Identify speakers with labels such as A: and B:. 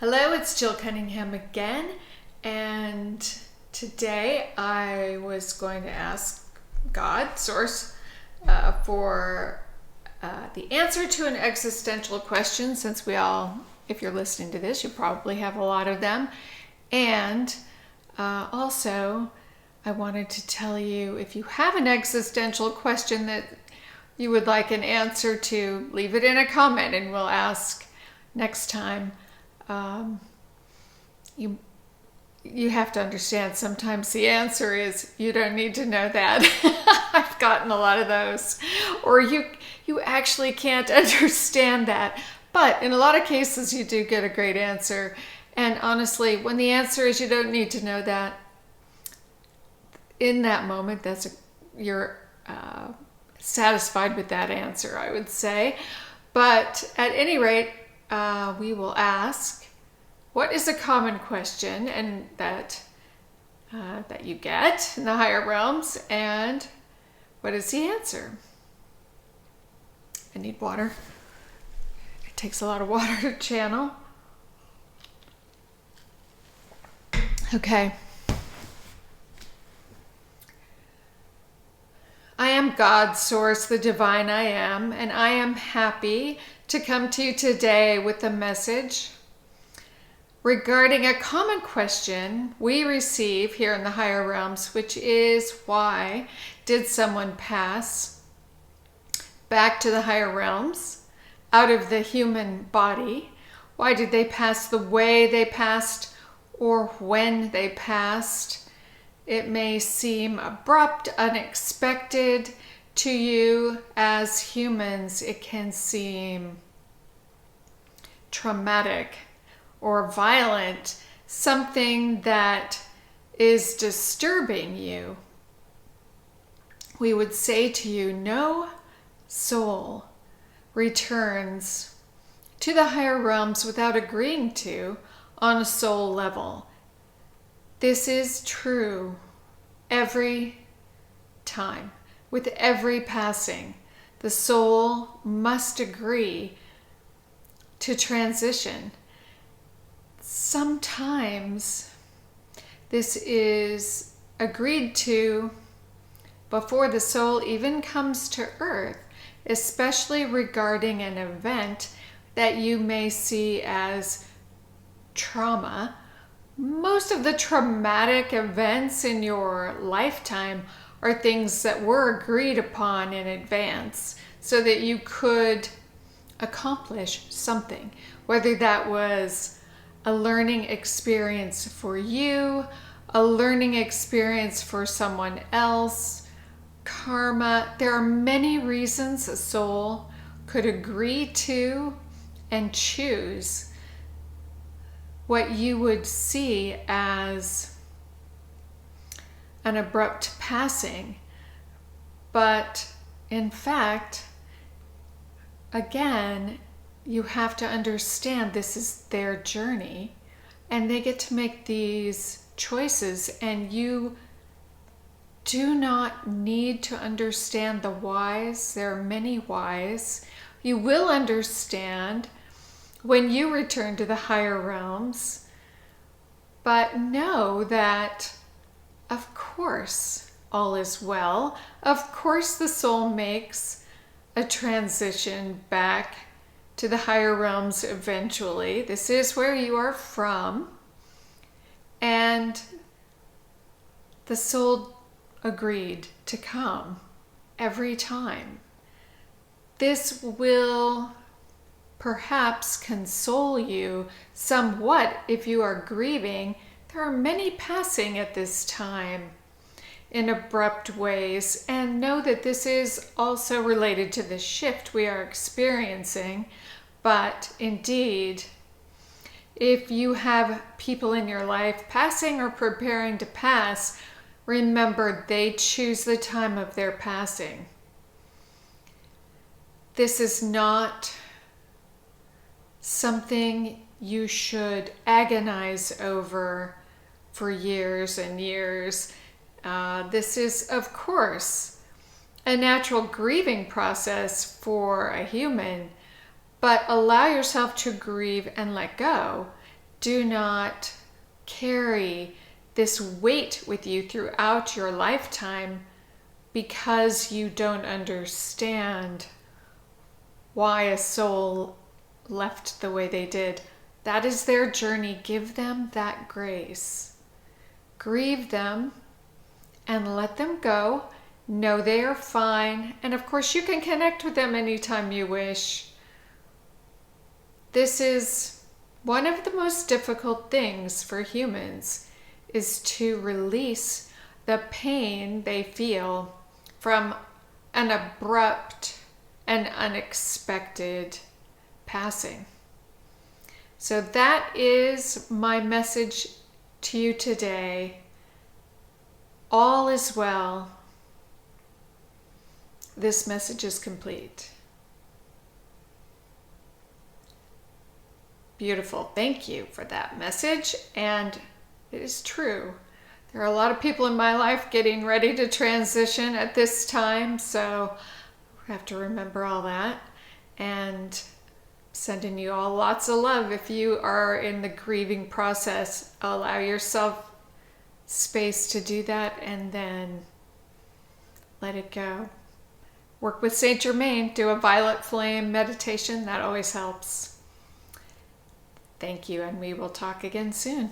A: Hello, it's Jill Cunningham again, and today I was going to ask God, Source, for the answer to an existential question, since we all, if you're listening to this, you probably have a lot of them. And also, I wanted to tell you, if you have an existential question that you would like an answer to, leave it in a comment and we'll ask next time. You have to understand, sometimes the answer is you don't need to know that. I've gotten a lot of those. Or you actually can't understand that. But in a lot of cases you do get a great answer. And honestly, when the answer is you don't need to know that, in that moment you're satisfied with that answer, I would say. But at any rate, we will ask, what is a common question and that you get in the higher realms, and what is the answer? I need water. It takes a lot of water to channel. Okay. I am God, Source, the divine I am, and I am happy to come to you today with a message regarding a common question we receive here in the higher realms, which is, why did someone pass back to the higher realms out of the human body? Why did they pass the way they passed or when they passed? It may seem abrupt, unexpected to you as humans. It can seem traumatic or violent, something that is disturbing you. We would say to you, no soul returns to the higher realms without agreeing to on a soul level. This is true every time. With every passing, the soul must agree to transition. Sometimes this is agreed to before the soul even comes to earth, especially regarding an event that you may see as trauma. Most of the traumatic events in your lifetime are things that were agreed upon in advance so that you could accomplish something, whether that was a learning experience for you, a learning experience for someone else, karma. There are many reasons a soul could agree to and choose what you would see as an abrupt passing. But in fact, again, you have to understand this is their journey and they get to make these choices, and you do not need to understand the whys. There are many whys. You will understand when you return to the higher realms, but know that of course all is well. Of course the soul makes a transition back to the higher realms eventually. This is where you are from, and the soul agreed to come every time. This will perhaps console you somewhat if you are grieving. There are many passing at this time in abrupt ways, and know that this is also related to the shift we are experiencing. But indeed, if you have people in your life passing or preparing to pass, remember they choose the time of their passing. This is not something you should agonize over for years and years. This is, of course, a natural grieving process for a human, but allow yourself to grieve and let go. Do not carry this weight with you throughout your lifetime because you don't understand why a soul left the way they did. That is their journey. Give them that grace. Grieve them and let them go. Know they are fine. And of course, you can connect with them anytime you wish. This is one of the most difficult things for humans, is to release the pain they feel from an abrupt and unexpected passing. So that is my message to you today. All is well. This message is complete. Beautiful. Thank you for that message. And it is true. There are a lot of people in my life getting ready to transition at this time, so I have to remember all that. And sending you all lots of love. If you are in the grieving process, allow yourself space to do that and then let it go. Work with Saint Germain. Do a violet flame meditation. That always helps. Thank you, and we will talk again soon.